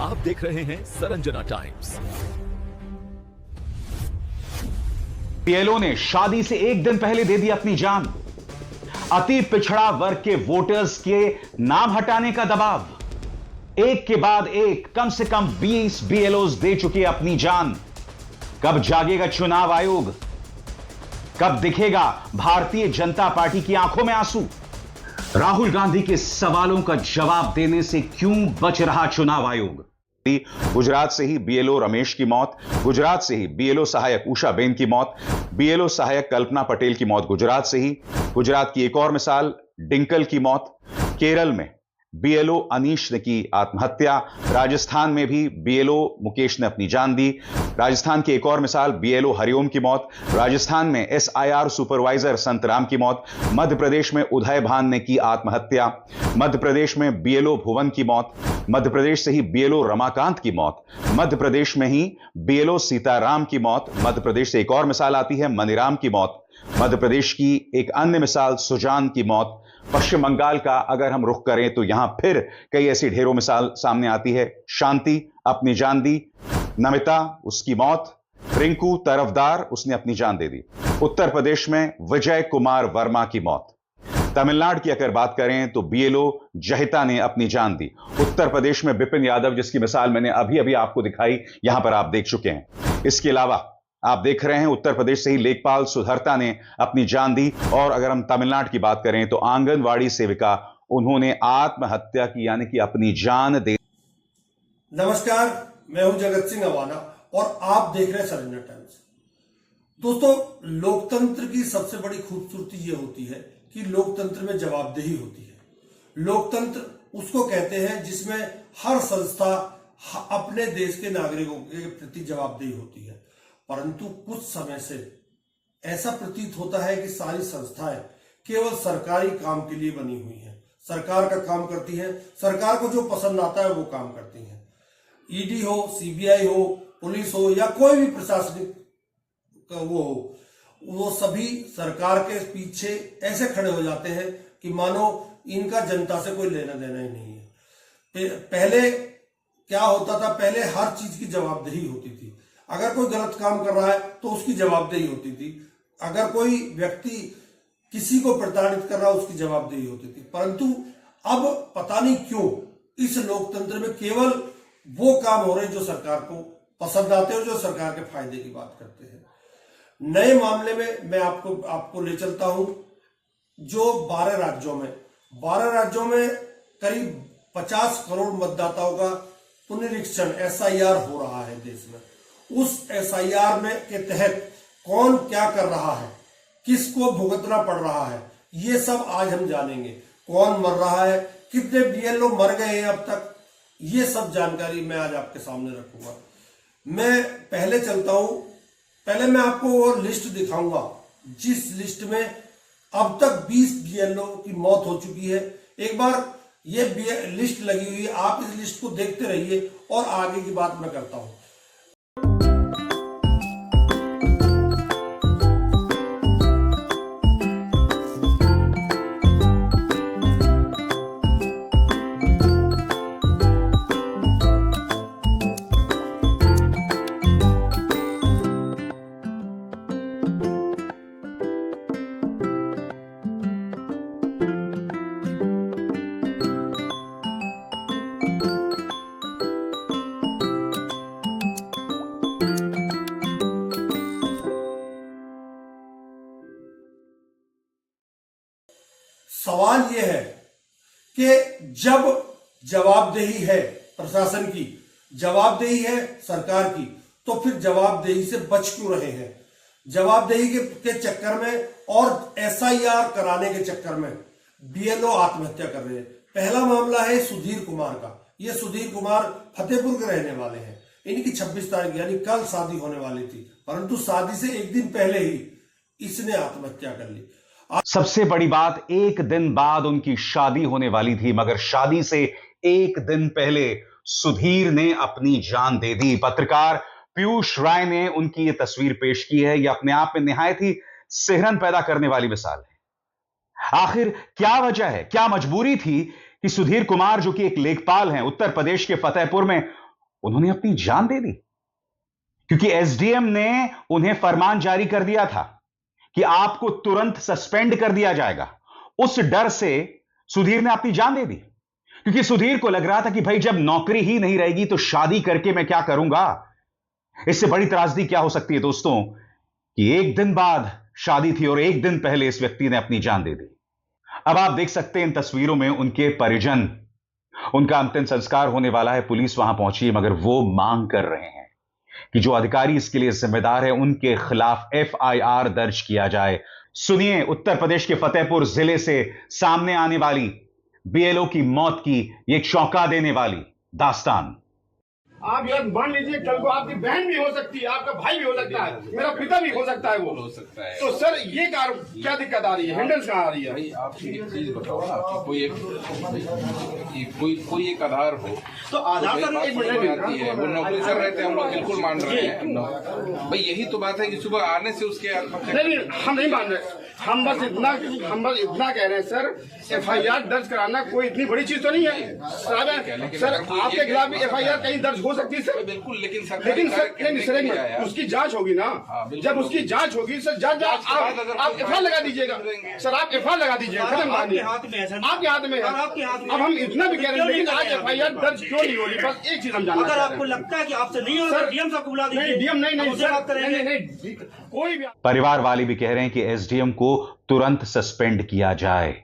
आप देख रहे हैं सरंजना टाइम्स। बीएलओ ने शादी से एक दिन पहले दे दी अपनी जान। अति पिछड़ा वर्ग के वोटर्स के नाम हटाने का दबाव। एक के बाद एक कम से कम 20 बीएलओ दे चुके अपनी जान। कब जागेगा चुनाव आयोग? कब दिखेगा भारतीय जनता पार्टी की आंखों में आंसू? राहुल गांधी के सवालों का जवाब देने से क्यों बच रहा चुनाव आयोग? गुजरात से ही बीएलओ रमेश की मौत, गुजरात से ही बीएलओ सहायक उषाबेन की मौत, बीएलओ सहायक कल्पना पटेल की मौत गुजरात से ही। गुजरात की एक और मिसाल डिंकल की मौत। केरल में बीएलओ अनीश ने की आत्महत्या। राजस्थान में भी बीएलओ मुकेश ने अपनी जान दी। राजस्थान की एक और मिसाल बीएलओ हरिओम की मौत। राजस्थान में एसआईआर सुपरवाइजर संतराम की मौत। मध्य प्रदेश में उदय भान ने की आत्महत्या। मध्य प्रदेश में बीएलओ भुवन की मौत। मध्य प्रदेश से ही बीएलओ रमाकांत की मौत। मध्य प्रदेश में ही बीएलओ सीताराम की मौत। मध्य प्रदेश से एक और मिसाल आती है मनीराम की मौत। मध्य प्रदेश की एक अन्य मिसाल सुजान की मौत। पश्चिम बंगाल का अगर हम रुख करें तो यहां फिर कई ऐसी ढेरों मिसाल सामने आती है। शांति अपनी जान दी, नमिता उसकी मौत, रिंकू तरफदार उसने अपनी जान दे दी। उत्तर प्रदेश में विजय कुमार वर्मा की मौत। तमिलनाडु की अगर बात करें तो बीएलओ जहिता ने अपनी जान दी। उत्तर प्रदेश में विपिन यादव जिसकी मिसाल मैंने अभी अभी आपको दिखाई, यहां पर आप देख चुके हैं। इसके अलावा आप देख रहे हैं उत्तर प्रदेश से ही लेखपाल सुधरता ने अपनी जान दी। और अगर हम तमिलनाडु की बात करें तो आंगनवाड़ी सेविका उन्होंने आत्महत्या की, यानी कि अपनी जान दे। नमस्कार, मैं हूं जगत सिंह अवाना और आप देख रहे हैं सरंजना टाइम्स। दोस्तों, लोकतंत्र की सबसे बड़ी खूबसूरती यह होती है कि लोकतंत्र में जवाबदेही होती है। लोकतंत्र उसको कहते हैं जिसमें हर संस्था अपने देश के नागरिकों के प्रति जवाबदेही होती है। परंतु कुछ समय से ऐसा प्रतीत होता है कि सारी संस्थाएं केवल सरकारी काम के लिए बनी हुई हैं। सरकार का काम करती हैं, सरकार को जो पसंद आता है वो काम करती हैं। ईडी हो, सीबीआई हो, पुलिस हो या कोई भी प्रशासनिक वो हो, वो सभी सरकार के पीछे ऐसे खड़े हो जाते हैं कि मानो इनका जनता से कोई लेना देना ही नहीं है। पहले क्या होता था? पहले हर चीज की जवाबदेही होती थी। अगर कोई गलत काम कर रहा है तो उसकी जवाबदेही होती थी। अगर कोई व्यक्ति किसी को प्रताड़ित कर रहा है उसकी जवाबदेही होती थी। परंतु अब पता नहीं क्यों इस लोकतंत्र में केवल वो काम हो रहे जो सरकार को पसंद आते हैं और जो सरकार के फायदे की बात करते हैं। नए मामले में मैं आपको ले चलता हूं जो 12 राज्यों में करीब 50 करोड़ मतदाताओं का पुनरीक्षण एसआईआर हो रहा है देश में। उस एसआईआर में के तहत कौन क्या कर रहा है, किसको भुगतना पड़ रहा है, ये सब आज हम जानेंगे। कौन मर रहा है, कितने बीएलओ मर गए हैं अब तक, ये सब जानकारी मैं आज आपके सामने रखूंगा। मैं पहले चलता हूं, पहले मैं आपको वो लिस्ट दिखाऊंगा जिस लिस्ट में अब तक 20 बीएलओ की मौत हो चुकी है। एक बार ये लिस्ट लगी हुई है, आप इस लिस्ट को देखते रहिए और आगे की बात मैं करता हूं। सवाल यह है कि जब जवाबदेही है प्रशासन की, जवाबदेही है सरकार की, तो फिर जवाबदेही से बच क्यों रहे हैं? जवाबदेही के चक्कर में और एसआईआर कराने के चक्कर में बीएलओ आत्महत्या कर रहे हैं। पहला मामला है सुधीर कुमार का। ये सुधीर कुमार फतेहपुर के रहने वाले हैं। इनकी 26 तारीख यानी कल शादी होने वाली थी, परंतु शादी से एक दिन पहले ही इसने आत्महत्या कर ली। सबसे बड़ी बात, एक दिन बाद उनकी शादी होने वाली थी, मगर शादी से एक दिन पहले सुधीर ने अपनी जान दे दी। पत्रकार पीयूष राय ने उनकी यह तस्वीर पेश की है। यह अपने आप में निहायत ही सिहरन पैदा करने वाली मिसाल है। आखिर क्या वजह है, क्या मजबूरी थी कि सुधीर कुमार जो कि एक लेखपाल हैं उत्तर प्रदेश के फतेहपुर में, उन्होंने अपनी जान दे दी, क्योंकि एसडीएम ने उन्हें फरमान जारी कर दिया था कि आपको तुरंत सस्पेंड कर दिया जाएगा। उस डर से सुधीर ने अपनी जान दे दी, क्योंकि सुधीर को लग रहा था कि भाई जब नौकरी ही नहीं रहेगी तो शादी करके मैं क्या करूंगा। इससे बड़ी त्रासदी क्या हो सकती है दोस्तों कि एक दिन बाद शादी थी और एक दिन पहले इस व्यक्ति ने अपनी जान दे दी। अब आप देख सकते हैं इन तस्वीरों में उनके परिजन, उनका अंतिम संस्कार होने वाला है, पुलिस वहां पहुंची है, मगर वो मांग कर रहे हैं कि जो अधिकारी इसके लिए जिम्मेदार है उनके खिलाफ एफआईआर दर्ज किया जाए। सुनिए उत्तर प्रदेश के फतेहपुर जिले से सामने आने वाली बीएलओ की मौत की एक चौंका देने वाली दास्तान। आप यार मान लीजिए कल को आपकी बहन भी हो सकती है, आपका भाई भी हो सकता है, मेरा पिता भी हो सकता है, वो हो सकता है। तो सर ये क्या दिक्कत आ रही है, हैंडल्स कहाँ आ रही है? भाई आप एक चीज बताओ ना कि कोई एक आधार हो तो आधार तो सर एक आती है, वो नौकरी कर रहे थे, हम लोग बिल्कुल मान रहे हैं भाई। यही तो बात है कि सुबह आने से उसके नहीं, हम नहीं मान रहे, हम बस इतना कह रहे हैं सर, एफआईआर दर्ज कराना कोई इतनी बड़ी चीज तो नहीं है सर। आपके खिलाफ भी एफआईआर कहीं दर्ज हो सकती है सर, बिल्कुल, लेकिन सर उसकी जांच होगी ना। जब उसकी जांच होगी सर, आप एफआईआर लगा दीजिएगा सर, आप एफआईआर लगा दीजिएगा, खत्म कहानी। आपके हाथ में है। अब हम इतना भी कह रहे हैं, लेकिन आज एफआईआर दर्ज क्यों नहीं हो रही, बस एक चीज हम जानना। अगर आपको लगता है कि आपसे नहीं होगा, डीएम साहब को बुला दीजिए। डीएम नहीं सर, कोई भी। परिवार वाले भी कह रहे हैं कि एसडीएम को तुरंत सस्पेंड किया जाए,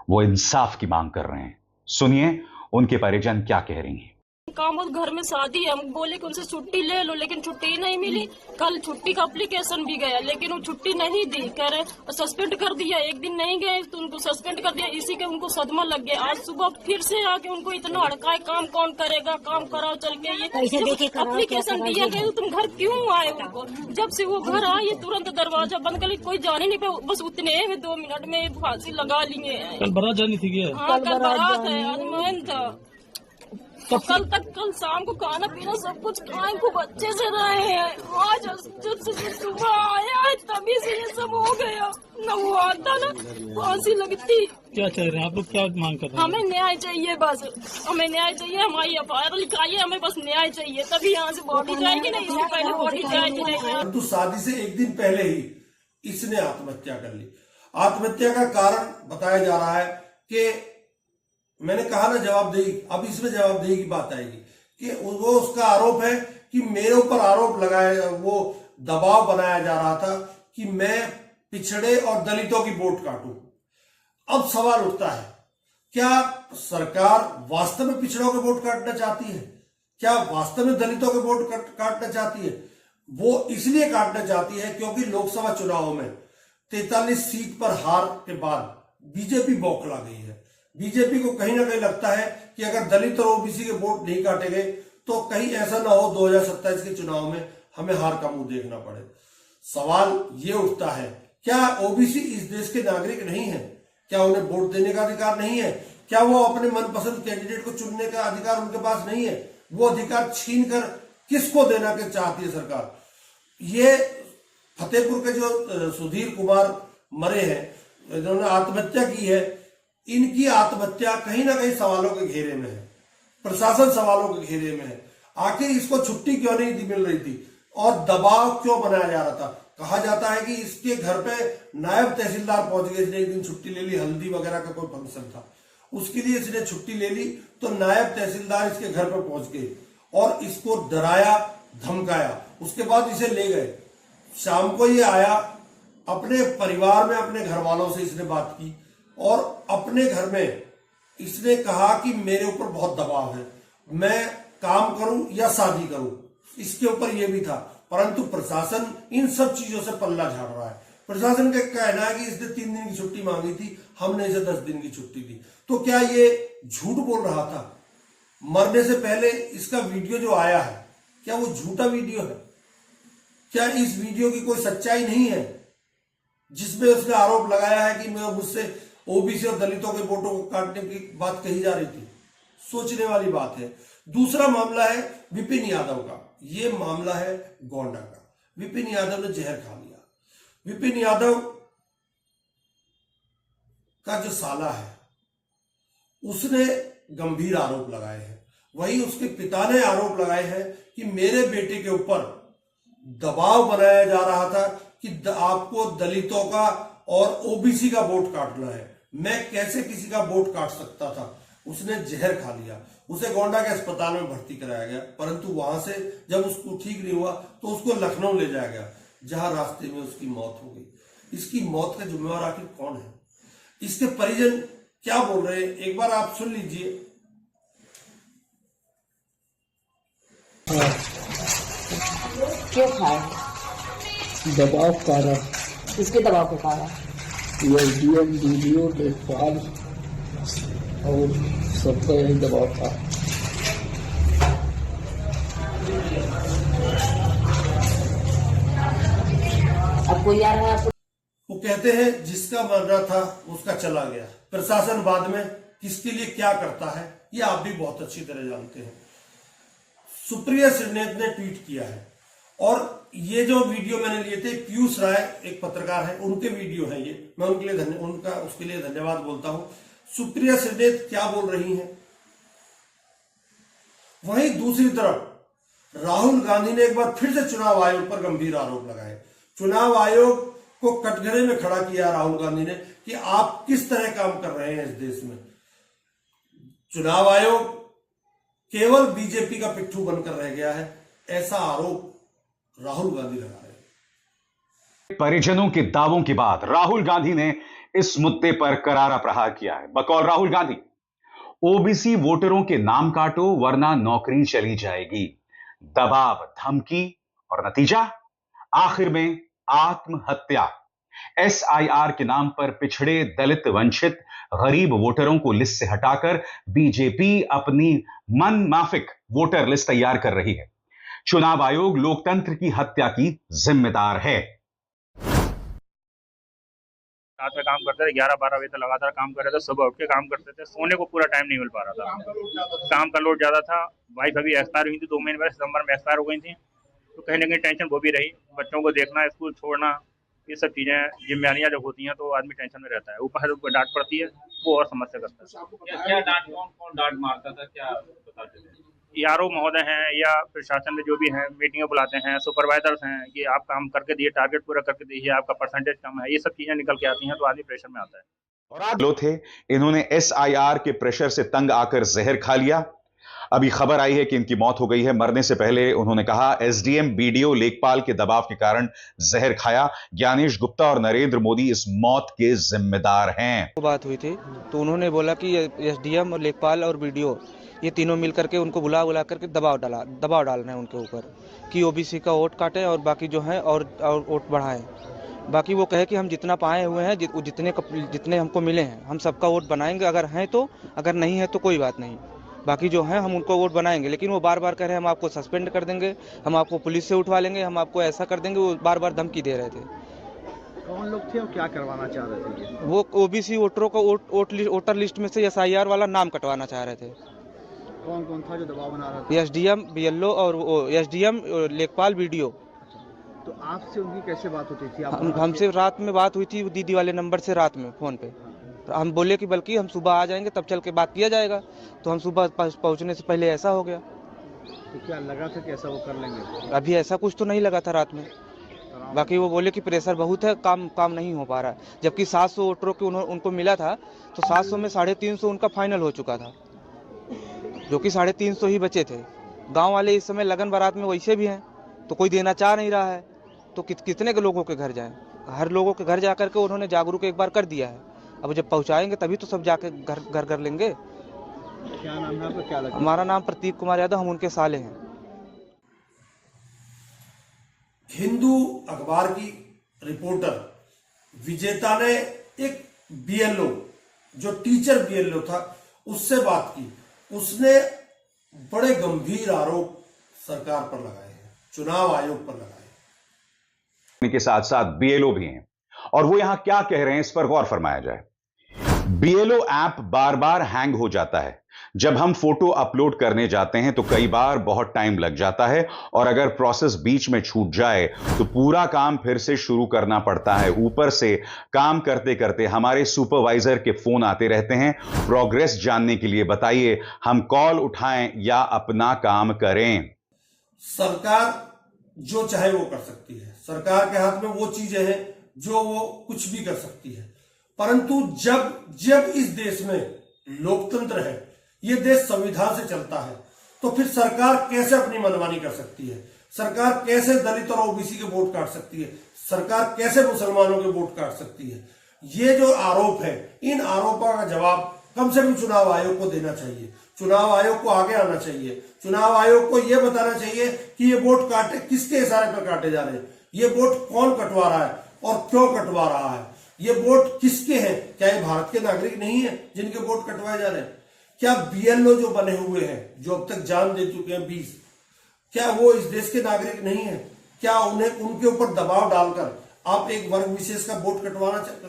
वो इंसाफ की मांग कर रहे हैं। सुनिए उनके परिजन क्या कह रही हैं। काम और घर में शादी है, हम बोले कि उनसे छुट्टी ले लो, लेकिन छुट्टी नहीं मिली। कल छुट्टी का एप्लीकेशन भी गया, लेकिन वो छुट्टी नहीं दी, कह रहे सस्पेंड कर दिया। एक दिन नहीं गए तो उनको सस्पेंड कर दिया, इसी के उनको सदमा लग गया। आज सुबह फिर से आके उनको इतना हड़काए, काम कौन करेगा, काम कराओ चल के। ये एप्लीकेशन दिया गया तो तुम घर क्यों आए? उनको जब से वो घर आए तुरंत दरवाजा बंद कर, कोई जाने नहीं पे, बस उतने में 2 मिनट में फांसी लगा लिए। कल बारात जानी थी क्या? हाँ कल बारात है, अनुमान था। तो कल शाम को खाना पीना सब कुछ खाए, खूब अच्छे से रहे हैं। आज जब से सुबह आया है तभी से ये सब हो गया। न वो आता ना फांसी लगती। क्या चाह रहे हैं आप लोग, क्या मांग कर रहे हैं? हमें न्याय चाहिए, बस हमें न्याय चाहिए। हमारी एफआईआर लिखाइए, हमें बस न्याय चाहिए, तभी यहाँ से बॉडी जाएगी। नहीं इससे पहले बॉडी जाएगी नहीं। परंतु शादी से एक दिन पहले ही इसने आत्महत्या कर ली। आत्महत्या का कारण बताया जा रहा है कि मैंने कहा ना जवाबदेही, अब इसमें जवाबदेही की बात आएगी कि वो उसका आरोप है कि मेरे ऊपर आरोप लगाया, वो दबाव बनाया जा रहा था कि मैं पिछड़े और दलितों की वोट काटूं। अब सवाल उठता है, क्या सरकार वास्तव में पिछड़ों के वोट काटना चाहती है? क्या वास्तव में दलितों के वोट काटना चाहती है? वो इसलिए काटना चाहती है क्योंकि लोकसभा चुनाव में 43 सीट पर हार के बाद बीजेपी बौखला गई है। बीजेपी को कहीं ना कहीं लगता है कि अगर दलित और ओबीसी के वोट नहीं काटे गए तो कहीं ऐसा ना हो 2027 के चुनाव में हमें हार का मुंह देखना पड़े। सवाल ये उठता है, क्या ओबीसी इस देश के नागरिक नहीं है? क्या उन्हें वोट देने का अधिकार नहीं है? क्या वो अपने मनपसंद कैंडिडेट को चुनने का अधिकार उनके पास नहीं है? वो अधिकार छीन कर किसको देना के चाहती है सरकार? ये फतेहपुर के जो सुधीर कुमार मरे हैं, जिन्होंने आत्महत्या की है, इनकी आत्महत्या कहीं ना कहीं सवालों के घेरे में है। प्रशासन सवालों के घेरे में है। आखिर इसको छुट्टी क्यों नहीं मिल रही थी और दबाव क्यों बनाया जा रहा था? कहा जाता है कि इसके घर पे नायब तहसीलदार पहुंच गए, इसने एक दिन छुट्टी ले ली, हल्दी वगैरह का कोई फंक्शन था, उसके लिए इसने छुट्टी ले ली, तो नायब तहसीलदार इसके घर पर पहुंच गए और इसको डराया धमकाया। उसके बाद इसे ले गए। शाम को ये आया, अपने परिवार में अपने घर वालों से इसने बात की और अपने घर में इसने कहा कि मेरे ऊपर बहुत दबाव है, मैं काम करूं या शादी करूं, इसके ऊपर यह भी था। परंतु प्रशासन इन सब चीजों से पल्ला झाड़ रहा है। प्रशासन का कहना है कि इसने 3 दिन की छुट्टी मांगी थी, हमने इसे 10 दिन की छुट्टी दी। तो क्या ये झूठ बोल रहा था? मरने से पहले इसका वीडियो जो आया है, क्या वो झूठा वीडियो है? क्या इस वीडियो की कोई सच्चाई नहीं है जिसमें उसने आरोप लगाया है कि मैं मुझसे ओबीसी और दलितों के वोटों को काटने की बात कही जा रही थी? सोचने वाली बात है। दूसरा मामला है विपिन यादव का। यह मामला है गोंडा का। विपिन यादव ने जहर खा लिया। विपिन यादव का जो साला है उसने गंभीर आरोप लगाए हैं। वहीं उसके पिता ने आरोप लगाए हैं कि मेरे बेटे के ऊपर दबाव बनाया जा रहा था कि आपको दलितों का और ओबीसी का वोट काटना है। मैं कैसे किसी का वोट काट सकता था? उसने जहर खा लिया। उसे गोंडा के अस्पताल में भर्ती कराया गया, परंतु वहां से जब उसको ठीक नहीं हुआ तो उसको लखनऊ ले जाया गया, जहां रास्ते में उसकी मौत हो गई। इसकी मौत का जिम्मेवार आखिर कौन है? इसके परिजन क्या बोल रहे हैं, एक बार आप सुन लीजिए। क्यों खाए? दबाव कारण किसके दबाव के कारण? एसडीएम वीडियो लेखपाल और सबका यही दबाव था। अब कोई आ रहा है आपको? वो कहते हैं जिसका मरना था उसका चला गया। प्रशासन बाद में किसके लिए क्या करता है ये आप भी बहुत अच्छी तरह जानते हैं। सुप्रिया श्रीनेत ने ट्वीट किया है और ये जो वीडियो मैंने लिए थे, पीयूष राय एक पत्रकार है, उनके वीडियो है ये, मैं उनके लिए उसके लिए धन्यवाद बोलता हूं। सुप्रिया श्रीनेत क्या बोल रही हैं? वहीं दूसरी तरफ राहुल गांधी ने एक बार फिर से चुनाव आयोग पर गंभीर आरोप लगाए। चुनाव आयोग को कटघरे में खड़ा किया राहुल गांधी ने कि आप किस तरह काम कर रहे हैं इस देश में। चुनाव आयोग केवल बीजेपी का पिट्ठू बनकर रह गया है, ऐसा आरोप राहुल गांधी लगा रहे हैं। परिजनों के दावों के बाद राहुल गांधी ने इस मुद्दे पर करारा प्रहार किया है। बकौल राहुल गांधी, ओबीसी वोटरों के नाम काटो वरना नौकरी चली जाएगी। दबाव, धमकी और नतीजा आखिर में आत्महत्या। एसआईआर के नाम पर पिछड़े, दलित, वंचित, गरीब वोटरों को लिस्ट से हटाकर बीजेपी अपनी मनमाफिक वोटर लिस्ट तैयार कर रही है। चुनाव आयोग लोकतंत्र की हत्या की जिम्मेदार है। रात में काम करते थे, 11-12 बजे तक लगातार काम कर रहे थे। सुबह उठ के काम करते थे, सोने को पूरा टाइम नहीं मिल पा रहा था। काम का लोड ज्यादा था। वाइफ अभी एक्सपायर हुई थी, 2 महीने पहले सितंबर में एक्सपायर हो गई थी, तो कहीं ना कहीं टेंशन वो भी रही। बच्चों को देखना, स्कूल छोड़ना, ये सब चीजें जिम्मेदारियां जब होती हैं तो आदमी टेंशन में रहता है। ऊपर से डांट पड़ती है, वो और समस्या करता है। क्या डांट, कौन डांट मारता था, क्या बताते थे? यारो महोदय हैं या प्रशासन में जो भी हैं, मीटिंगें बुलाते हैं, सुपरवाइजर्स हैं कि आप काम करके दिए, टारगेट पूरा करके दीजिए, आपका परसेंटेज कम है, ये सब चीजें निकल के आती हैं, तो आदमी प्रेशर में आता है। और आज लो थे, इन्होंने एसआईआर के प्रेशर से तंग आकर जहर खा लिया। अभी खबर आई है कि इनकी मौत हो गई है। मरने से पहले उन्होंने कहा, एसडीएम बीडीओ लेखपाल के दबाव के कारण जहर खाया। ज्ञानेश गुप्ता और नरेंद्र मोदी इस मौत के जिम्मेदार हैं। बात हुई थी तो उन्होंने बोला कि एसडीएम और लेखपाल और बीडीओ ये तीनों मिल करके उनको बुला करके दबाव डालना है उनके ऊपर कि ओबीसी का वोट काटें और बाकी जो है और वोट बढ़ाएं। बाकी वो कहे कि हम जितना पाए हुए हैं, जितने हमको मिले हैं, हम सबका वोट बनाएंगे, अगर हैं तो, अगर नहीं है तो कोई बात नहीं, बाकी जो है हम उनको वोट बनाएंगे। लेकिन वो बार बार कह रहे हैं हम आपको सस्पेंड कर देंगे, हम आपको पुलिस से उठवा लेंगे, हम आपको ऐसा कर देंगे। वो बार बार धमकी दे रहे थे। कौन लोग थे और क्या करवाना चाह रहे थे? वो ओबीसी वोटरों को वोटर लिस्ट में से एसआईआर वाला नाम कटवाना चाह रहे थे। कौन कौन था जो दबाव बना रहा था? एसडीएम बीएलओ और एसडीएम लेखपाल बीडीओ। तो आपसे उनकी कैसे बात होती थी? हमसे रात में बात हुई थी दीदी वाले नंबर से, रात में फोन पे। हम बोले कि बल्कि हम सुबह आ जाएंगे तब चल के बात किया जाएगा, तो हम सुबह पहुंचने से पहले ऐसा हो गया। तो क्या लगा था कि ऐसा वो कर लेंगे? अभी ऐसा कुछ तो नहीं लगा था रात में। बाकी वो बोले कि प्रेशर बहुत है, काम नहीं हो पा रहा है। जबकि 700 वोटरों के उनको मिला था, तो 700 में 350 उनका फाइनल हो चुका था, जो कि 350 ही बचे थे। गांव वाले इस समय लगन बारात में वैसे भी हैं, तो कोई देना चाह नहीं रहा है, तो कितने के लोगों के घर जाएं? हर लोगों के घर जाकर के उन्होंने जागरूक एक बार कर दिया है। अब जब पहुंचाएंगे तभी तो सब जाके घर कर लेंगे। क्या नाम है आपका? क्या लगता है? हमारा नाम प्रतीक कुमार यादव, हम उनके साले हैं। हिंदू अखबार की रिपोर्टर विजेता ने एक बीएलओ, जो टीचर बीएलओ था, उससे बात की। उसने बड़े गंभीर आरोप सरकार पर लगाए हैं, चुनाव आयोग पर लगाए हैं। के साथ साथ बीएलओ भी हैं, और वो यहां क्या कह रहे हैं इस पर गौर फरमाया जाए। बीएलओ ऐप बार बार हैंग हो जाता है। जब हम फोटो अपलोड करने जाते हैं तो कई बार बहुत टाइम लग जाता है और अगर प्रोसेस बीच में छूट जाए तो पूरा काम फिर से शुरू करना पड़ता है। ऊपर से काम करते करते हमारे सुपरवाइजर के फोन आते रहते हैं प्रोग्रेस जानने के लिए। बताइए, हम कॉल उठाएं या अपना काम करें? सरकार जो चाहे वो कर सकती है। सरकार के हाथ में वो चीजें हैं जो वो कुछ भी कर सकती है, परंतु जब इस देश में लोकतंत्र है, ये देश संविधान से चलता है, तो फिर सरकार कैसे अपनी मनमानी कर सकती है? सरकार कैसे दलित और ओबीसी के वोट काट सकती है? सरकार कैसे मुसलमानों के वोट काट सकती है? ये जो आरोप है, इन आरोपों का जवाब कम से कम चुनाव आयोग को देना चाहिए। चुनाव आयोग को आगे आना चाहिए। चुनाव आयोग को यह बताना चाहिए कि ये वोट काटे किसके इशारे पर काटे जा रहे हैं, ये वोट कौन कटवा रहा है और क्यों कटवा रहा है, ये वोट किसके हैं? क्या ये भारत के नागरिक नहीं है जिनके वोट कटवाए जा रहे हैं? क्या बीएलओ जो बने हुए हैं, जो अब तक जान दे चुके हैं 20, क्या वो इस देश के नागरिक नहीं है? क्या उन्हें उनके ऊपर दबाव डालकर आप एक वर्ग विशेष का वोट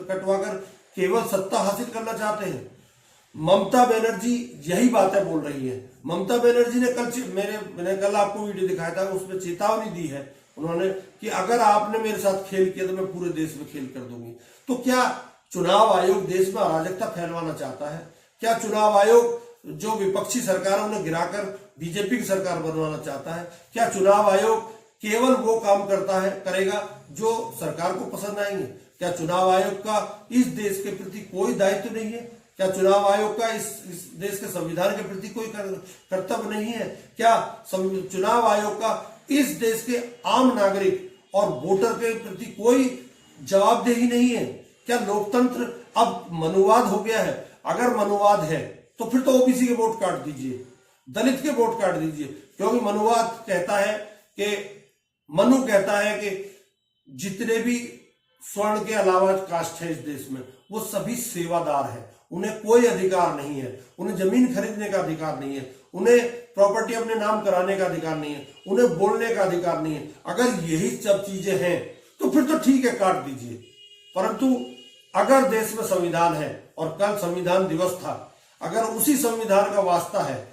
कटवाकर केवल सत्ता हासिल करना चाहते हैं? ममता बनर्जी यही बातें बोल रही है। ममता बनर्जी ने मैंने कल आपको वीडियो दिखाया था, उसमें चेतावनी दी है उन्होंने कि अगर आपने मेरे साथ खेल किया तो मैं पूरे देश में खेल कर दूंगी। तो क्या चुनाव आयोग देश में अराजकता फैलवाना चाहता है? क्या चुनाव आयोग जो विपक्षी सरकार है उन्हें गिराकर बीजेपी की सरकार बनवाना चाहता है? क्या चुनाव आयोग केवल वो काम करेगा जो सरकार को पसंद आएंगे? क्या चुनाव आयोग का इस देश के प्रति कोई दायित्व नहीं है? क्या चुनाव आयोग का इस देश के संविधान के प्रति कोई कर्तव्य नहीं है? क्या चुनाव आयोग का इस देश के आम नागरिक और वोटर के प्रति कोई जवाबदेही नहीं है? क्या लोकतंत्र अब मनुवाद हो गया है? अगर मनुवाद है तो फिर तो ओबीसी के वोट काट दीजिए, दलित के वोट काट दीजिए, क्योंकि मनुवाद कहता है कि जितने भी स्वर्ण के अलावा कास्ट है इस देश में वो सभी सेवादार हैं, उन्हें कोई अधिकार नहीं है, उन्हें जमीन खरीदने का अधिकार नहीं है, उन्हें प्रॉपर्टी अपने नाम कराने का अधिकार नहीं है, उन्हें बोलने का अधिकार नहीं है। अगर यही सब चीजें हैं तो फिर तो ठीक है, काट दीजिए। परंतु अगर देश में संविधान है और कल संविधान दिवस था, अगर उसी संविधान का वास्ता है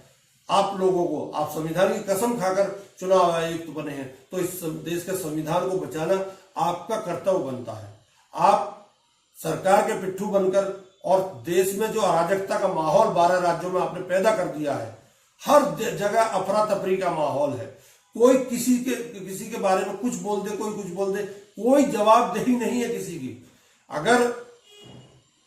आप लोगों को, आप संविधान की कसम खाकर चुनाव आयुक्त बने हैं, तो इस देश के संविधान को बचाना आपका कर्तव्य बनता है। आप सरकार के पिट्ठू बनकर और देश में जो अराजकता का माहौल 12 राज्यों में आपने पैदा कर दिया है, हर जगह अफरा तफरी का माहौल है, कोई किसी के बारे में कुछ बोल दे, कोई कुछ बोल दे, कोई जवाबदेही नहीं है किसी की। अगर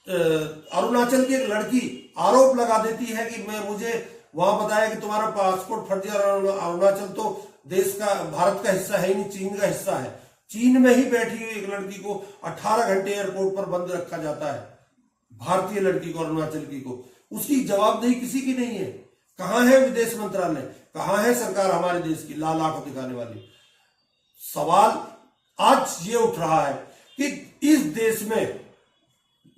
अरुणाचल की एक लड़की आरोप लगा देती है कि मुझे वहां बताया कि तुम्हारा पासपोर्ट फर्जी, अरुणाचल तो देश का, भारत का हिस्सा है ही नहीं, चीन का हिस्सा है। चीन में ही बैठी हुई एक लड़की को 18 घंटे एयरपोर्ट पर बंद रखा जाता है, भारतीय लड़की को, अरुणाचल की को। उसकी जवाबदेही किसी की नहीं है। कहां है विदेश मंत्रालय? कहां है सरकार हमारे देश की लाल आंख दिखाने वाली? सवाल आज ये उठ रहा है कि इस देश में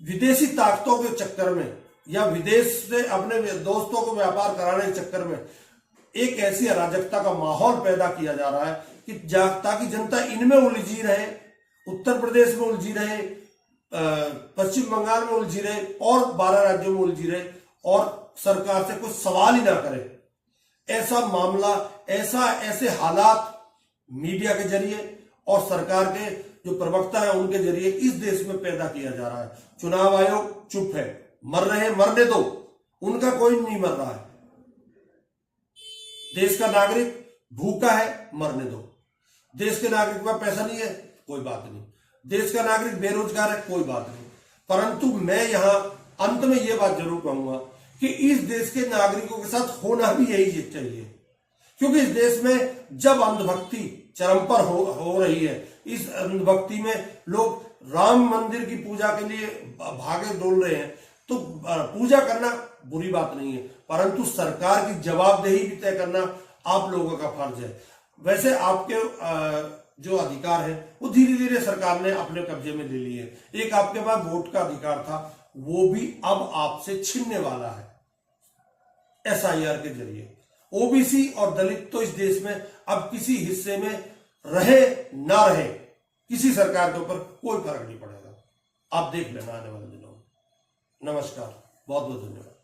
विदेशी ताकतों के चक्कर में या विदेश से अपने दोस्तों को व्यापार कराने के चक्कर में एक ऐसी अराजकता का माहौल पैदा किया जा रहा है कि ताकि जनता इनमें उलझी रहे, उत्तर प्रदेश में उलझी रहे, पश्चिम बंगाल में उलझी रहे और 12 राज्यों में उलझी रहे और सरकार से कोई सवाल ही ना करे। ऐसा मामला, ऐसे हालात मीडिया के जरिए और सरकार के जो प्रवक्ता है उनके जरिए इस देश में पैदा किया जा रहा है। चुनाव आयोग चुप है, मर रहे हैं, मरने दो, उनका कोई नहीं मर रहा है। देश का नागरिक भूखा है, मरने दो। देश के नागरिक के पास पैसा नहीं है, कोई बात नहीं। देश का नागरिक बेरोजगार है, कोई बात नहीं। परंतु मैं यहां अंत में यह बात जरूर कहूंगा कि इस देश के नागरिकों के साथ होना भी यही चाहिए, क्योंकि इस देश में जब अंधभक्ति चरम पर हो रही है, इस अंधभक्ति में लोग राम मंदिर की पूजा के लिए भागे डोल रहे हैं, तो पूजा करना बुरी बात नहीं है, परंतु सरकार की जवाबदेही भी तय करना आप लोगों का फर्ज है। वैसे आपके जो अधिकार है वो धीरे धीरे सरकार ने अपने कब्जे में ले लिए। एक आपके पास वोट का अधिकार था, वो भी अब आपसे छीनने वाला है एसआईआर के जरिए। ओबीसी और दलित तो इस देश में अब किसी हिस्से में रहे ना रहे, किसी सरकार के ऊपर कोई फर्क नहीं पड़ेगा। आप देख लेना आने वाले दिनों में। नमस्कार, बहुत बहुत धन्यवाद।